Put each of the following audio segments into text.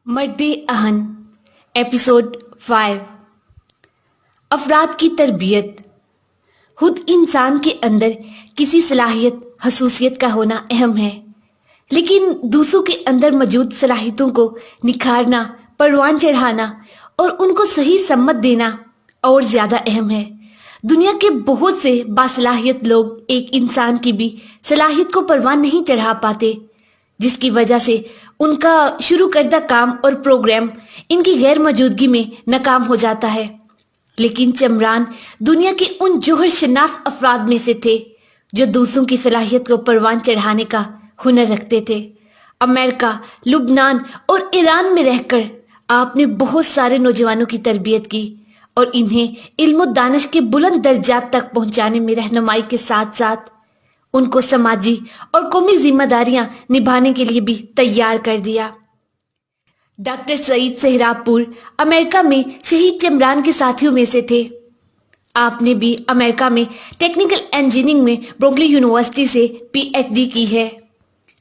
مرد اہن ایپیسوڈ 5 افراد کی تربیت۔ خود انسان کے اندر کسی صلاحیت خصوصیت کا ہونا اہم ہے، لیکن دوسروں کے اندر موجود صلاحیتوں کو نکھارنا، پروان چڑھانا اور ان کو صحیح سمت دینا اور زیادہ اہم ہے۔ دنیا کے بہت سے باصلاحیت لوگ ایک انسان کی بھی صلاحیت کو پروان نہیں چڑھا پاتے، جس کی وجہ سے ان کا شروع کردہ کام اور پروگرام ان کی غیر موجودگی میں ناکام ہو جاتا ہے۔ لیکن چمران دنیا کے ان جوہر شناس افراد میں سے تھے جو دوسروں کی صلاحیت کو پروان چڑھانے کا ہنر رکھتے تھے۔ امریکہ، لبنان اور ایران میں رہ کر آپ نے بہت سارے نوجوانوں کی تربیت کی اور انہیں علم و دانش کے بلند درجات تک پہنچانے میں رہنمائی کے ساتھ ساتھ ان کو سماجی اور قومی ذمہ داریاں نبھانے کے لیے بھی تیار کر دیا۔ ڈاکٹر سعید سہراب پور امریکہ میں شہید چمران کے ساتھیوں میں سے تھے۔ آپ نے بھی امریکہ میں ٹیکنیکل انجینئرنگ میں برکلی یونیورسٹی سے PhD کی ہے۔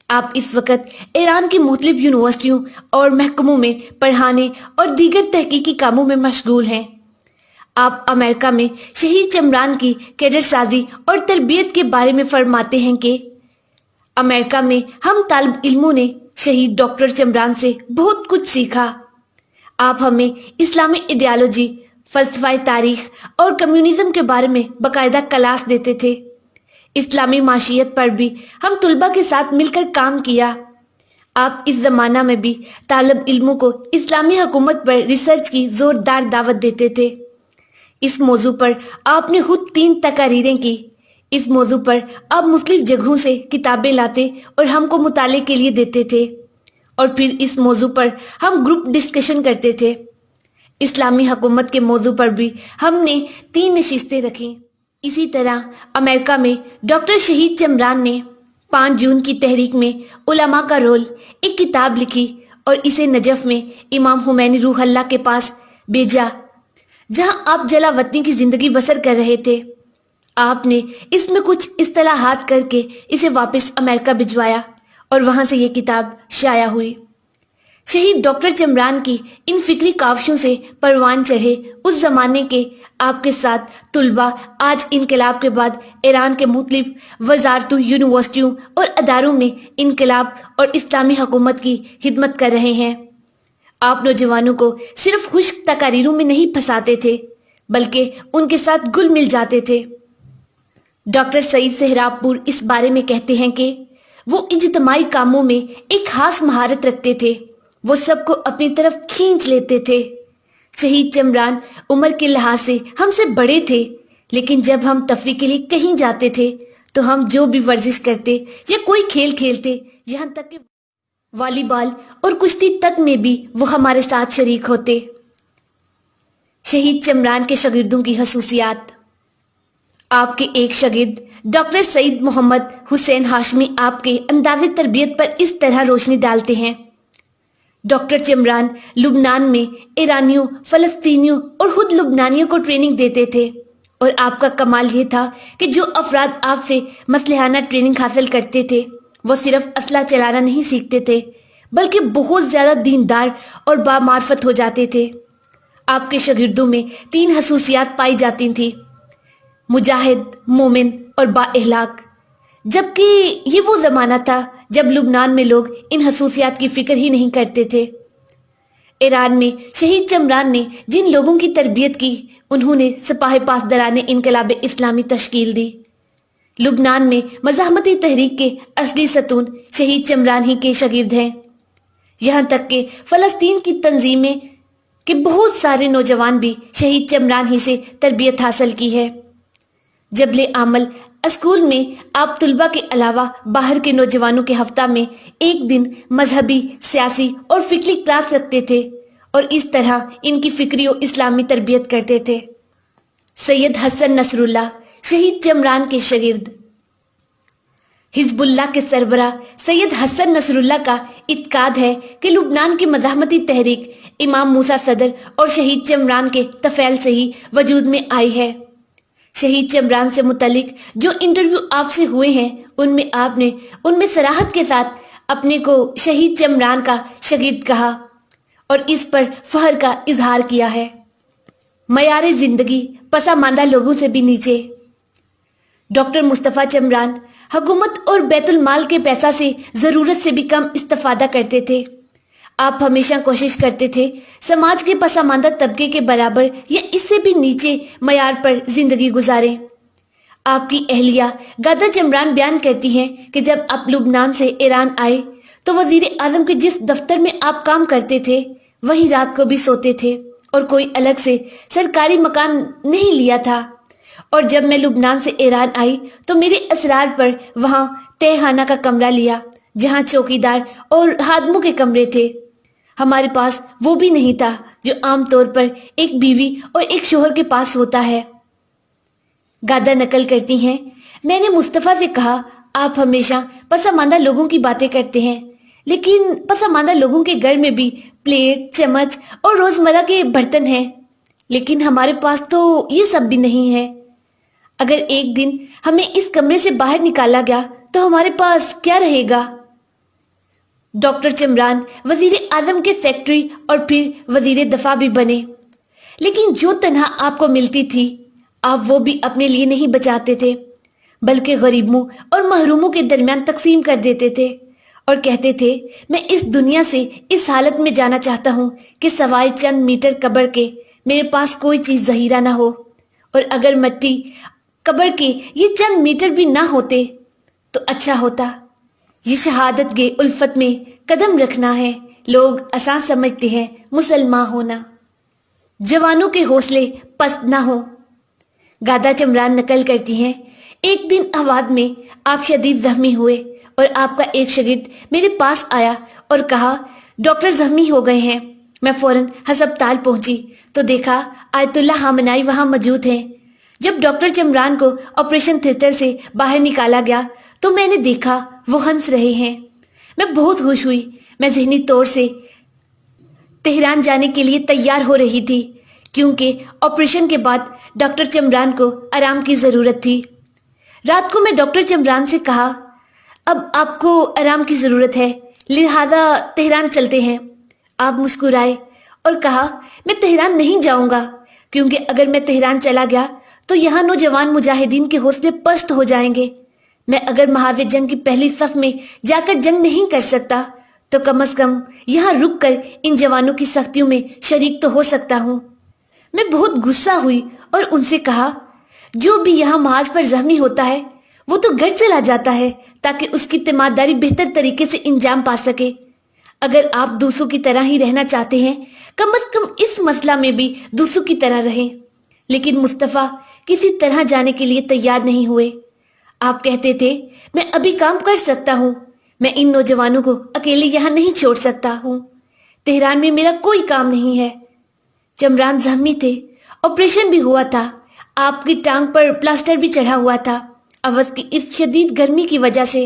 آپ اس وقت ایران کی مختلف یونیورسٹیوں اور محکموں میں پڑھانے اور دیگر تحقیقی کاموں میں مشغول ہیں۔ آپ امریکہ میں شہید چمران کی کیڈر سازی اور تربیت کے بارے میں فرماتے ہیں کہ امریکہ میں ہم طالب علموں نے شہید ڈاکٹر چمران سے بہت کچھ سیکھا۔ آپ ہمیں اسلامی ایڈیالوجی، فلسفہ تاریخ اور کمیونزم کے بارے میں باقاعدہ کلاس دیتے تھے۔ اسلامی معیشت پر بھی ہم طلباء کے ساتھ مل کر کام کیا۔ آپ اس زمانہ میں بھی طالب علموں کو اسلامی حکومت پر ریسرچ کی زوردار دعوت دیتے تھے۔ اس موضوع پر آپ نے خود 3 تقاریریں کی۔ اس موضوع پر آپ مختلف جگہوں سے کتابیں لاتے اور ہم کو مطالعے کے لیے دیتے تھے، اور پھر اس موضوع پر ہم گروپ ڈسکشن کرتے تھے۔ اسلامی حکومت کے موضوع پر بھی ہم نے 3 نشستیں رکھیں۔ اسی طرح امریکہ میں ڈاکٹر شہید چمران نے 5 جون کی تحریک میں علماء کا رول ایک کتاب لکھی اور اسے نجف میں امام خمینی روح اللہ کے پاس بھیجا، جہاں آپ جلا وطنی کی زندگی بسر کر رہے تھے۔ آپ نے اس میں کچھ اصطلاحات کر کے اسے واپس امریکہ بھجوایا اور وہاں سے یہ کتاب شائع ہوئی۔ شہید ڈاکٹر چمران کی ان فکری کاوشوں سے پروان چڑھے اس زمانے کے آپ کے ساتھ طلباء آج انقلاب کے بعد ایران کے مختلف وزارتوں، یونیورسٹیوں اور اداروں میں انقلاب اور اسلامی حکومت کی خدمت کر رہے ہیں۔ آپ نوجوانوں کو صرف خشک تقاریروں میں نہیں پھنساتے تھے، بلکہ ان کے ساتھ گل مل جاتے تھے۔ ڈاکٹر سعید سہراب پور اس بارے میں کہتے ہیں کہ وہ اجتماعی کاموں میں ایک خاص مہارت رکھتے تھے، وہ سب کو اپنی طرف کھینچ لیتے تھے۔ شہید چمران عمر کے لحاظ سے ہم سے بڑے تھے، لیکن جب ہم تفریح کے لیے کہیں جاتے تھے تو ہم جو بھی ورزش کرتے یا کوئی کھیل کھیلتے، یہاں تک کہ والی بال اور کشتی تک میں بھی وہ ہمارے ساتھ شریک ہوتے۔ شہید چمران کے شاگردوں کی خصوصیات۔ آپ کے ایک شاگرد ڈاکٹر سعید محمد حسین ہاشمی آپ کے انداز تربیت پر اس طرح روشنی ڈالتے ہیں۔ ڈاکٹر چمران لبنان میں ایرانیوں، فلسطینیوں اور خود لبنانیوں کو ٹریننگ دیتے تھے، اور آپ کا کمال یہ تھا کہ جو افراد آپ سے مصلحانہ ٹریننگ حاصل کرتے تھے وہ صرف اسلحہ چلانا نہیں سیکھتے تھے، بلکہ بہت زیادہ دیندار اور بامعرفت ہو جاتے تھے۔ آپ کے شاگردوں میں 3 خصوصیات پائی جاتی تھیں: مجاہد، مومن اور با اخلاق، جبکہ یہ وہ زمانہ تھا جب لبنان میں لوگ ان خصوصیات کی فکر ہی نہیں کرتے تھے۔ ایران میں شہید چمران نے جن لوگوں کی تربیت کی، انہوں نے سپاہ پاسداران انقلاب اسلامی تشکیل دی۔ لبنان میں مزاحمتی تحریک کے اصلی ستون شہید چمران ہی کے شاگرد ہیں، یہاں تک کہ فلسطین کی تنظیمیں کے بہت سارے نوجوان بھی شہید چمران ہی سے تربیت حاصل کی ہے۔ جبل عمل اسکول میں آپ طلباء کے علاوہ باہر کے نوجوانوں کے ہفتہ میں ایک دن مذہبی، سیاسی اور فکری کلاس رکھتے تھے، اور اس طرح ان کی فکری و اسلامی تربیت کرتے تھے۔ سید حسن نصر اللہ شہید چمران کے شاگرد۔ حزب اللہ کے سربراہ سید حسن نصر اللہ کا اعتقاد ہے کہ لبنان کی مزاحمتی تحریک امام موسیٰ صدر اور شہید چمران کے طفیل سے ہی وجود میں آئی ہے۔ شہید چمران سے متعلق جو انٹرویو آپ سے ہوئے ہیں، ان میں آپ نے ان میں صراحت کے ساتھ اپنے کو شہید چمران کا شاگرد کہا، اور اس پر فخر کا اظہار کیا ہے۔ معیار زندگی پسماندہ لوگوں سے بھی نیچے۔ ڈاکٹر مصطفیٰ چمران حکومت اور بیت المال کے پیسہ سے ضرورت سے بھی کم استفادہ کرتے تھے۔ آپ ہمیشہ کوشش کرتے تھے سماج کے پسماندہ طبقے کے برابر یا اس سے بھی نیچے معیار پر زندگی گزاریں۔ آپ کی اہلیہ غادہ چمران بیان کرتی ہیں کہ جب آپ لبنان سے ایران آئے تو وزیر اعظم کے جس دفتر میں آپ کام کرتے تھے وہیں رات کو بھی سوتے تھے اور کوئی الگ سے سرکاری مکان نہیں لیا تھا، اور جب میں لبنان سے ایران آئی تو میرے اصرار پر وہاں تہہ خانہ کا کمرہ لیا جہاں چوکیدار اور خادموں کے کمرے تھے۔ ہمارے پاس وہ بھی نہیں تھا جو عام طور پر ایک بیوی اور ایک شوہر کے پاس ہوتا ہے۔ غادہ نقل کرتی ہیں، میں نے مصطفیٰ سے کہا آپ ہمیشہ پسماندہ لوگوں کی باتیں کرتے ہیں، لیکن پسماندہ لوگوں کے گھر میں بھی پلیٹ، چمچ اور روزمرہ کے برتن ہیں، لیکن ہمارے پاس تو یہ سب بھی نہیں ہے۔ اگر ایک دن ہمیں اس کمرے سے باہر نکالا گیا تو ہمارے پاس کیا رہے گا؟ ڈاکٹر چمران وزیر اعظم کے سیکرٹری اور پھر وزیر دفاع بھی بنے، لیکن جو تنہا آپ کو ملتی تھی آپ وہ بھی اپنے لیے نہیں بچاتے تھے، بلکہ غریبوں اور محروموں کے درمیان تقسیم کر دیتے تھے اور کہتے تھے میں اس دنیا سے اس حالت میں جانا چاہتا ہوں کہ سوائے چند میٹر قبر کے میرے پاس کوئی چیز ذخیرہ نہ ہو، اور اگر مٹی قبر کے یہ چند میٹر بھی نہ ہوتے تو اچھا ہوتا۔ یہ شہادت کے الفت میں قدم رکھنا ہے۔ لوگ آسان سمجھتے ہیں مسلمان ہونا۔ جوانوں کے حوصلے پست نہ ہوں۔ غادہ چمران نقل کرتی ہیں، ایک دن احواد میں آپ شدید زخمی ہوئے اور آپ کا ایک شاگرد میرے پاس آیا اور کہا ڈاکٹر زخمی ہو گئے ہیں۔ میں فوراً ہسپتال پہنچی تو دیکھا آیت اللہ خامنائی وہاں موجود ہیں۔ جب ڈاکٹر چمران کو آپریشن تھیٹر سے باہر نکالا گیا تو میں نے دیکھا وہ ہنس رہے ہیں۔ میں بہت خوش ہوئی۔ میں ذہنی طور سے تہران جانے کے لیے تیار ہو رہی تھی کیونکہ آپریشن کے بعد ڈاکٹر چمران کو آرام کی ضرورت تھی۔ رات کو میں ڈاکٹر چمران سے کہا اب آپ کو آرام کی ضرورت ہے لہذا تہران چلتے ہیں۔ آپ مسکرائے اور کہا میں تہران نہیں جاؤں گا کیونکہ اگر میں تہران چلا گیا تو یہاں نوجوان مجاہدین کے حوصلے پست ہو جائیں گے۔ میں اگر محاذ جنگ کی پہلی صف میں جا کر جنگ نہیں کر سکتا تو کم از کم یہاں رک کر ان جوانوں کی سختیوں میں شریک تو ہو سکتا ہوں۔ میں بہت غصہ ہوئی اور ان سے کہا جو بھی یہاں محاذ پر زخمی ہوتا ہے وہ تو گھر چلا جاتا ہے تاکہ اس کی تیمارداری بہتر طریقے سے انجام پا سکے۔ اگر آپ دوسروں کی طرح ہی رہنا چاہتے ہیں کم از کم اس مسئلہ میں بھی دوسروں کی طرح رہیں۔ لیکن مصطفیٰ کسی طرح جانے کے لیے تیار نہیں ہوئے۔ آپ کہتے تھے میں ابھی کام کر سکتا ہوں، میں ان نوجوانوں کو اکیلے یہاں نہیں چھوڑ سکتا ہوں، تہران میں میرا کوئی کام نہیں ہے۔ چمران زخمی تھے، آپریشن بھی ہوا تھا، آپ کی ٹانگ پر پلاسٹر بھی چڑھا ہوا تھا۔ اودھ کی اس شدید گرمی کی وجہ سے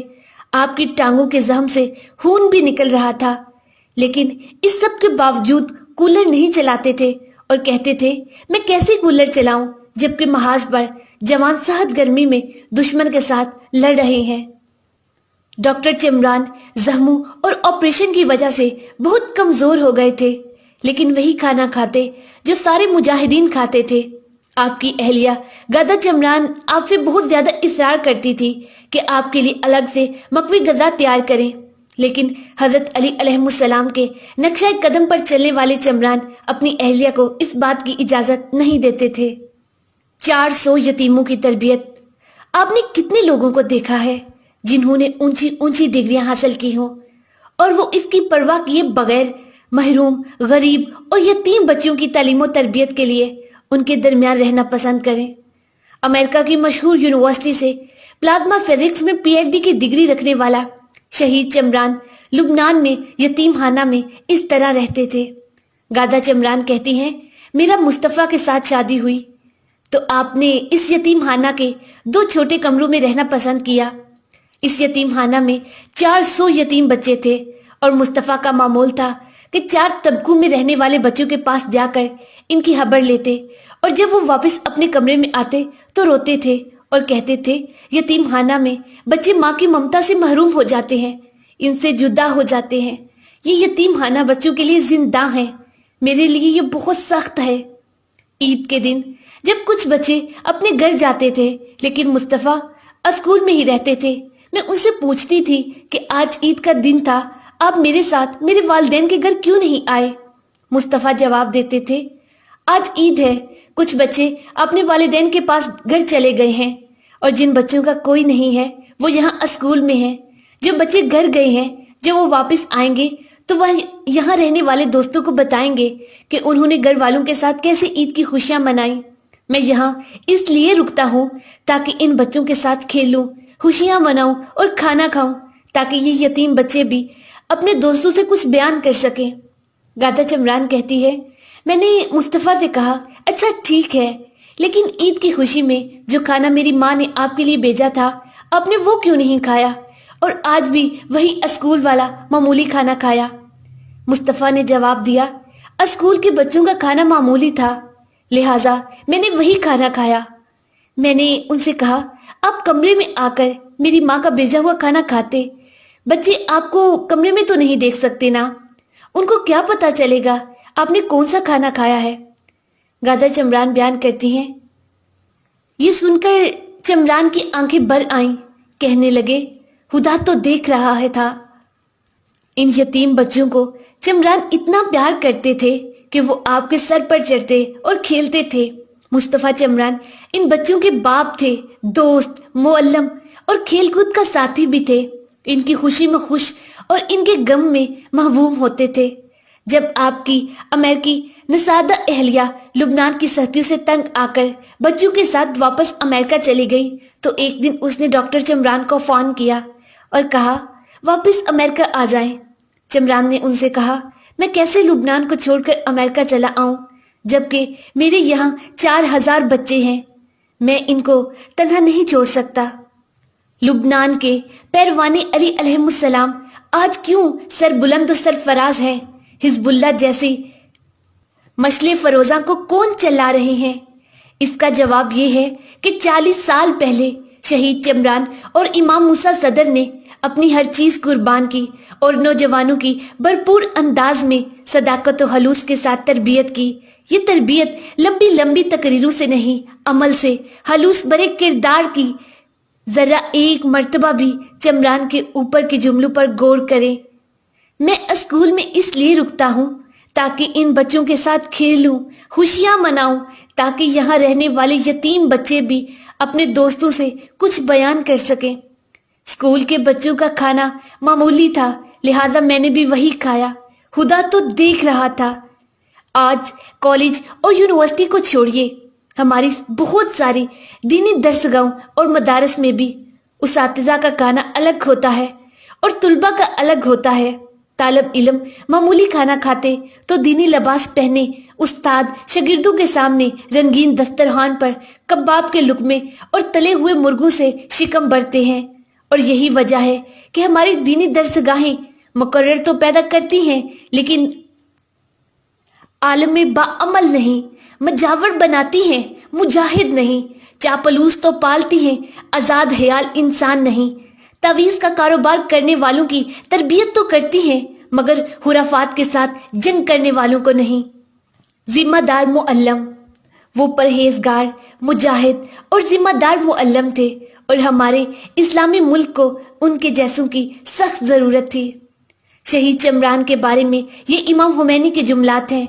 آپ کی ٹانگوں کے زخم سے خون بھی نکل رہا تھا، لیکن اس سب کے باوجود کولر نہیں چلاتے تھے اور کہتے تھے میں کیسے کولر چلاؤں جبکہ محاذ پر جوان سخت گرمی میں دشمن کے ساتھ لڑ رہے ہیں۔ ڈاکٹر چمران زخموں اور آپریشن کی وجہ سے بہت کمزور ہو گئے تھے، لیکن وہی کھانا کھاتے جو سارے مجاہدین کھاتے تھے۔ آپ کی اہلیہ غادہ چمران آپ سے بہت زیادہ اصرار کرتی تھی کہ آپ کے لیے الگ سے مکوی غذا تیار کریں، لیکن حضرت علی علیہ السلام کے نقشہ قدم پر چلنے والے چمران اپنی اہلیہ کو اس بات کی اجازت نہیں دیتے تھے۔ 400 یتیموں کی تربیت۔ آپ نے کتنے لوگوں کو دیکھا ہے جنہوں نے اونچی اونچی ڈگریاں حاصل کی ہوں اور وہ اس کی پرواہ کیے بغیر محروم، غریب اور یتیم بچوں کی تعلیم و تربیت کے لیے ان کے درمیان رہنا پسند کریں۔ امریکہ کی مشہور یونیورسٹی سے پلازما فزکس میں پی ایچ ڈی کی ڈگری رکھنے والا شہید چمران لبنان میں یتیم خانہ میں اس طرح رہتے تھے۔ غادہ چمران کہتی ہیں میرا مصطفیٰ کے ساتھ شادی ہوئی تو آپ نے اس یتیم خانہ کے 2 چھوٹے کمروں میں رہنا پسند کیا۔ اس یتیم خانہ میں 400 یتیم بچے تھے اور مصطفیٰ کا معمول تھا کہ 4 طبقوں میں رہنے والے بچوں کے پاس جا کر ان کی خبر لیتے اور جب وہ واپس اپنے کمرے میں آتے تو روتے تھے اور کہتے تھے یتیم خانہ میں بچے ماں کی ممتا سے محروم ہو جاتے ہیں، ان سے جدا ہو جاتے ہیں، یہ یتیم خانہ بچوں کے لیے زندہ ہیں، میرے لیے یہ بہت سخت ہے۔ عید کے دن جب کچھ بچے اپنے گھر جاتے تھے لیکن مصطفیٰ اسکول میں ہی رہتے تھے، میں ان سے پوچھتی تھی کہ آج عید کا دن تھا، آپ میرے ساتھ میرے والدین کے گھر کیوں نہیں آئے؟ مصطفیٰ جواب دیتے تھے، آج عید ہے، کچھ بچے اپنے والدین کے پاس گھر چلے گئے ہیں، اور جن بچوں کا کوئی نہیں ہے وہ یہاں اسکول میں ہیں۔ جو بچے گھر گئے ہیں، جب وہ واپس آئیں گے تو وہ یہاں رہنے والے دوستوں کو بتائیں گے کہ انہوں نے گھر والوں کے ساتھ کیسے عید کی خوشیاں منائیں۔ میں یہاں اس لیے رکتا ہوں تاکہ ان بچوں کے ساتھ کھیلوں، خوشیاں مناؤں اور کھانا کھاؤں، تاکہ یہ یتیم بچے بھی اپنے دوستوں سے کچھ بیان کر سکیں۔ گاتا چمران کہتی ہے، میں نے مصطفیٰ سے کہا، اچھا ٹھیک ہے، لیکن عید کی خوشی میں جو کھانا میری ماں نے آپ کے لیے بھیجا تھا، آپ نے وہ کیوں نہیں کھایا؟ اور آج بھی وہی اسکول والا معمولی کھانا کھایا۔ مصطفیٰ نے جواب دیا، اسکول کے بچوں کا کھانا معمولی تھا، لہٰذا میں نے وہی کھانا کھایا۔ میں نے ان سے کہا، آپ کمرے میں آ کر میری ماں کا بھیجا ہوا کھانا کھاتے، بچے آپ کو کمرے میں تو نہیں دیکھ سکتے نا، ان کو کیا پتا چلے گا آپ نے کون سا کھانا کھایا ہے؟ گاتا چمران بیان کرتی ہیں، یہ سن کر چمران کی آنکھیں بھر آئیں، کہنے لگے، خدا تو دیکھ رہا ہے تھا۔ ان یتیم بچوں کو چمران اتنا پیار کرتے تھے کہ وہ آپ کے سر پر چڑھتے اور کھیلتے تھے۔ مصطفیٰ چمران ان بچوں کے باپ تھے، دوست، معلم اور کھیل کود کا ساتھی بھی تھے۔ ان کی خوشی میں خوش اور ان کے غم میں محبوب ہوتے تھے۔ جب آپ کی امریکی نژاد اہلیہ لبنان کی سختیوں سے تنگ آ کر بچوں کے ساتھ واپس امریکہ چلی گئی تو ایک دن اس نے ڈاکٹر چمران کو فون کیا اور کہا، واپس امریکہ آ جائیں۔ چمران نے ان سے کہا، میں کیسے لبنان کو چھوڑ کر امریکہ چلا آؤں جبکہ میرے یہاں 4000 بچے ہیں، میں ان کو تنہا نہیں چھوڑ سکتا۔ لبنان کے پیروان علی علیہ السلام آج کیوں سر بلند و سرفراز ہیں؟ حزب اللہ جیسی مشعل فروزاں کو کون چلا رہے ہیں؟ اس کا جواب یہ ہے کہ 40 سال پہلے شہید چمران اور امام موسیٰ صدر نے اپنی ہر چیز قربان کی اور نوجوانوں کی بھرپور انداز میں صداقت و خلوص کے ساتھ تربیت کی۔ یہ تربیت لمبی لمبی تقریروں سے نہیں، عمل سے، خلوص برے کردار کی۔ ذرا ایک مرتبہ بھی چمران کے اوپر کے جملوں پر غور کریں۔ میں اسکول میں اس لیے رکتا ہوں تاکہ ان بچوں کے ساتھ کھیلوں، خوشیاں مناؤں، تاکہ یہاں رہنے والے یتیم بچے بھی اپنے دوستوں سے کچھ بیان کر سکیں۔ اسکول کے بچوں کا کھانا معمولی تھا، لہذا میں نے بھی وہی کھایا، خدا تو دیکھ رہا تھا۔ آج کالج اور یونیورسٹی کو چھوڑیے، ہماری بہت ساری دینی درسگاہوں اور مدارس میں بھی اساتذہ کا کھانا الگ ہوتا ہے اور طلبہ کا الگ ہوتا ہے۔ طالب علم معمولی کھانا کھاتے تو دینی لباس پہنے استاد شاگردوں کے سامنے رنگین دسترخوان پر کباب کے لقمے اور تلے ہوئے مرغوں سے شکم بھرتے ہیں، اور یہی وجہ ہے کہ ہماری دینی درسگاہیں مقرر تو پیدا کرتی ہیں لیکن عالم باعمل نہیں، مجاور بناتی ہیں، مجاہد نہیں، چاپلوس تو پالتی ہیں، آزاد خیال انسان نہیں، تعویذ کا کاروبار کرنے والوں کی تربیت تو کرتی ہیں مگر خرافات کے ساتھ جنگ کرنے والوں کو نہیں۔ ذمہ دار معلم، وہ پرہیزگار، مجاہد اور ذمہ دار معلم تھے، اور ہمارے اسلامی ملک کو ان کے جیسوں کی سخت ضرورت تھی۔ شہید چمران کے بارے میں یہ امام خمینی کے جملات ہیں۔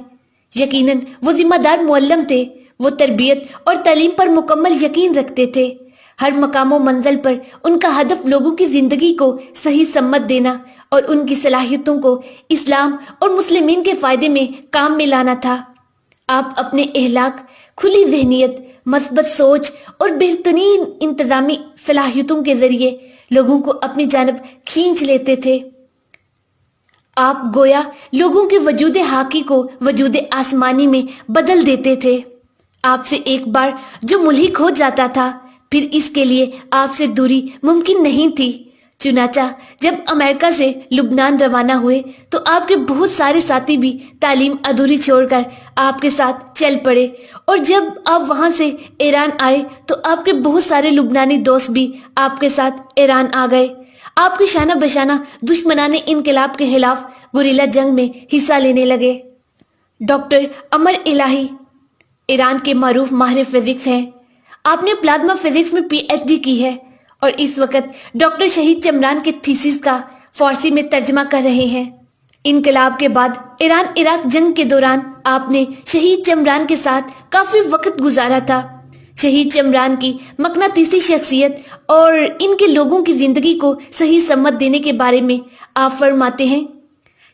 یقیناً وہ ذمہ دار معلم تھے، وہ تربیت اور تعلیم پر مکمل یقین رکھتے تھے۔ ہر مقام و منزل پر ان کا ہدف لوگوں کی زندگی کو صحیح سمت دینا اور ان کی صلاحیتوں کو اسلام اور مسلمین کے فائدے میں کام میں لانا تھا۔ آپ اپنے اخلاق، کھلی ذہنیت، مثبت سوچ اور بہترین انتظامی صلاحیتوں کے ذریعے لوگوں کو اپنی جانب کھینچ لیتے تھے۔ آپ گویا لوگوں کے وجود حاقی کو وجود آسمانی میں بدل دیتے تھے۔ آپ سے ایک بار جو ملحق ہو جاتا تھا پھر اس کے لیے آپ سے دوری ممکن نہیں تھی۔ چنانچہ جب امریکہ سے لبنان روانہ ہوئے تو آپ کے بہت سارے ساتھی بھی تعلیم ادھوری چھوڑ کر آپ کے ساتھ چل پڑے، اور جب آپ وہاں سے ایران آئے تو آپ کے بہت سارے لبنانی دوست بھی آپ کے ساتھ ایران آ گئے۔ آپ کے شانہ بشانہ دشمنان انقلاب کے خلاف گوریلا جنگ میں حصہ لینے لگے۔ ڈاکٹر عمر الہی ایران کے معروف ماہر فزکس ہیں۔ آپ نے پلازما فزکس میں پی ایچ ڈی کی ہے اور اس وقت ڈاکٹر شہید چمران کے تھیسس کا فارسی میں ترجمہ کر رہے ہیں۔ انقلاب کے بعد ایران عراق جنگ کے دوران آپ نے شہید چمران کے ساتھ کافی وقت گزارا تھا۔ شہید چمران کی مقناطیسی شخصیت اور ان کے لوگوں کی زندگی کو صحیح سمت دینے کے بارے میں آپ فرماتے ہیں،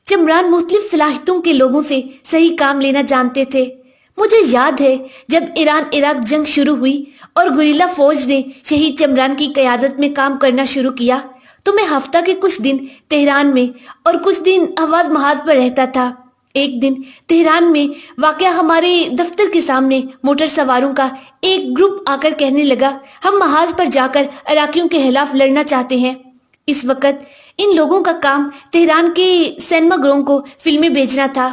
چمران مختلف صلاحیتوں کے لوگوں سے صحیح کام لینا جانتے تھے۔ مجھے یاد ہے جب ایران عراق جنگ شروع ہوئی اور گوریلا فوج نے شہید چمران کی قیادت میں کام کرنا شروع کیا تو میں ہفتہ کے کچھ دن تہران میں اور کچھ دن حواز محاذ پر رہتا تھا۔ ایک دن تہران میں واقع ہمارے دفتر کے سامنے موٹر سواروں کا ایک گروپ آ کر کہنے لگا، ہم محاذ پر جا کر عراقیوں کے خلاف لڑنا چاہتے ہیں۔ اس وقت ان لوگوں کا کام تہران کے سینما گھروں کو فلمیں بیچنا تھا۔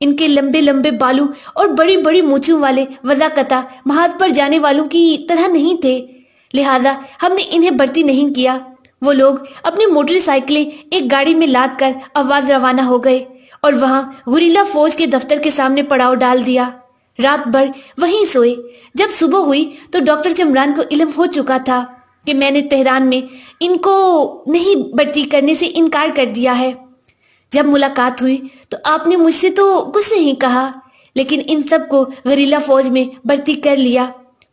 ان کے لمبے لمبے بالوں اور بڑی بڑی مونچھوں والے وضاقتہ محاذ پر جانے والوں کی طرح نہیں تھے، لہذا ہم نے انہیں بھرتی نہیں کیا۔ وہ لوگ اپنی موٹر سائیکلیں ایک گاڑی میں لاد کر آواز روانہ ہو گئے اور وہاں گوریلا فوج کے دفتر کے سامنے پڑاؤ ڈال دیا۔ رات بھر وہیں سوئے۔ جب صبح ہوئی تو ڈاکٹر چمران کو علم ہو چکا تھا کہ میں نے تہران میں ان کو نہیں بھرتی کرنے سے انکار کر دیا ہے۔ جب ملاقات ہوئی تو آپ نے مجھ سے تو کچھ نہیں کہا، لیکن ان سب کو گوریلا فوج میں بھرتی کر لیا۔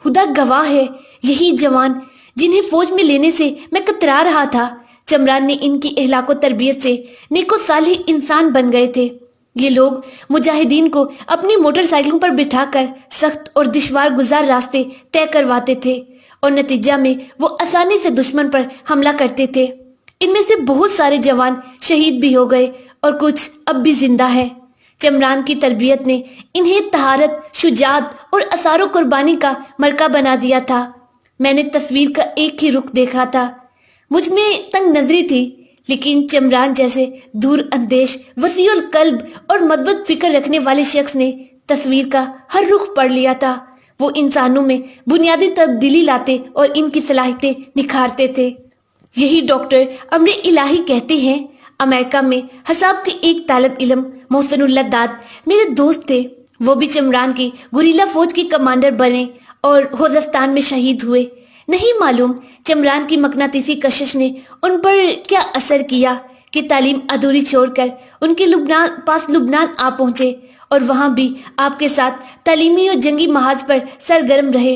خدا گواہ ہے، یہی جوان جنہیں فوج میں لینے سے میں کترا رہا تھا، چمران نے ان کی اخلاق و تربیت سے نیک و صالح انسان بن گئے تھے۔ یہ لوگ مجاہدین کو اپنی موٹر سائیکلوں پر بٹھا کر سخت اور دشوار گزار راستے طے کرواتے تھے اور نتیجہ میں وہ آسانی سے دشمن پر حملہ کرتے تھے۔ ان میں سے بہت سارے جوان شہید بھی ہو گئے اور کچھ اب بھی زندہ ہیں۔ چمران کی تربیت نے انہیں طہارت، شجاعت اور اثار و قربانی کا مرکہ بنا دیا تھا۔ میں نے تصویر کا ایک ہی رخ دیکھا تھا، مجھ میں تنگ نظری تھی، لیکن چمران جیسے دور اندیش، وسیع القلب اور مثبت فکر رکھنے والے شخص نے تصویر کا ہر رخ پڑھ لیا تھا۔ وہ انسانوں میں بنیادی تبدیلی لاتے اور ان کی صلاحیتیں نکھارتے تھے۔ یہی ڈاکٹر عمر الہی کہتے ہیں، امریکہ میں حساب کے ایک طالب علم محسن اللہ داد میرے دوست تھے۔ وہ بھی چمران کی گوریلا فوج کے کمانڈر بنے اور خوزستان میں شہید ہوئے۔ نہیں معلوم چمران کی مقناطیسی کشش نے ان پر کیا اثر کیا کہ تعلیم ادھوری چھوڑ کر ان کے لبنان آ پہنچے اور وہاں بھی آپ کے ساتھ تعلیمی اور جنگی محاذ پر سرگرم رہے۔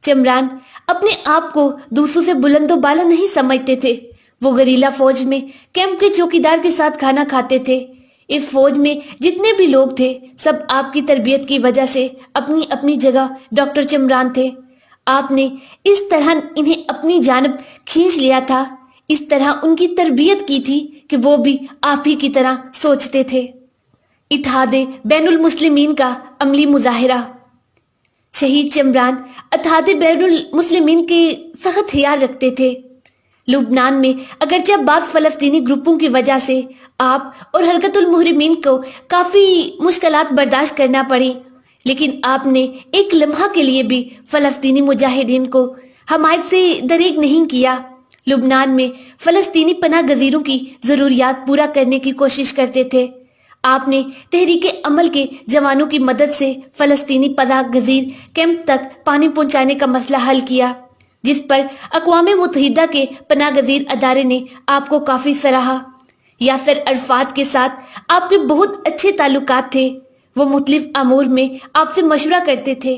چمران اپنے آپ کو دوسروں سے بلند و بالا نہیں سمجھتے تھے۔ وہ گوریلا فوج میں کیمپ کے چوکیدار کے ساتھ کھانا کھاتے تھے۔ اس فوج میں جتنے بھی لوگ تھے سب آپ کی تربیت کی وجہ سے اپنی اپنی جگہ ڈاکٹر چمران تھے۔ آپ نے اس طرح انہیں اپنی جانب کھینچ لیا تھا، اس طرح ان کی تربیت کی تھی کہ وہ بھی آپ ہی کی طرح سوچتے تھے۔ اتحاد بین المسلمین کا عملی مظاہرہ۔ شہید چمران اتحاد بین المسلمین کے سخت خیال رکھتے تھے۔ لبنان میں اگرچہ بعض فلسطینی گروپوں کی وجہ سے آپ اور حرکت المحرمین کو کافی مشکلات برداشت کرنا پڑی، لیکن آپ نے ایک لمحہ کے لیے بھی فلسطینی مجاہدین کو حمایت سے دریغ نہیں کیا۔ لبنان میں فلسطینی پناہ گزینوں کی ضروریات پورا کرنے کی کوشش کرتے تھے۔ آپ نے تحریک عمل کے جوانوں کی مدد سے فلسطینی پناہ گزین کیمپ تک پانی پہنچانے کا مسئلہ حل کیا، جس پر اقوام متحدہ کے پناہ گزین ادارے نے آپ کو کافی سراہا۔ یاسر عرفات کے ساتھ آپ کے بہت اچھے تعلقات تھے۔ وہ مختلف امور میں آپ سے مشورہ کرتے تھے۔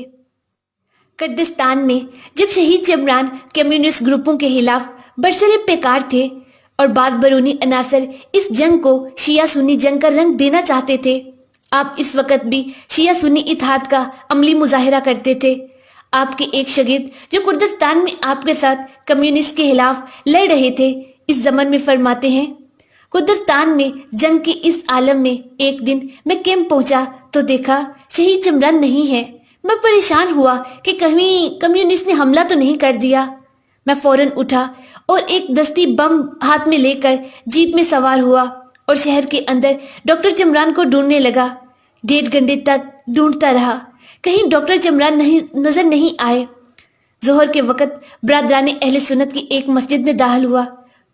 کردستان میں جب شہید چمران کمیونسٹ گروپوں کے خلاف برسر پیکار تھے اور بعض بیرونی عناصر اس جنگ کو شیعہ سنی جنگ کا رنگ دینا چاہتے تھے، آپ اس وقت بھی شیعہ سنی اتحاد کا عملی مظاہرہ کرتے تھے۔ آپ کے ایک شاگرد جو کردستان میں آپ کے ساتھ کمیونسٹ کے خلاف لڑ رہے تھے، اس زمن میں فرماتے ہیں، کردستان میں جنگ کے اس عالم میں ایک دن میں کیمپ پہنچا تو دیکھا شہید چمران نہیں ہے۔ میں پریشان ہوا کہ کہیں کمیونسٹ نے حملہ تو نہیں کر دیا۔ میں فوراً اٹھا اور ایک دستی بم ہاتھ میں لے کر جیپ میں سوار ہوا اور شہر کے اندر ڈاکٹر چمران کو ڈھونڈنے لگا۔ 1.5 گھنٹے تک ڈھونڈتا رہا، کہیں ڈاکٹر چمران نظر نہیں آئے۔ ظہر کے وقت برادران اہل سنت کی ایک مسجد میں داخل ہوا۔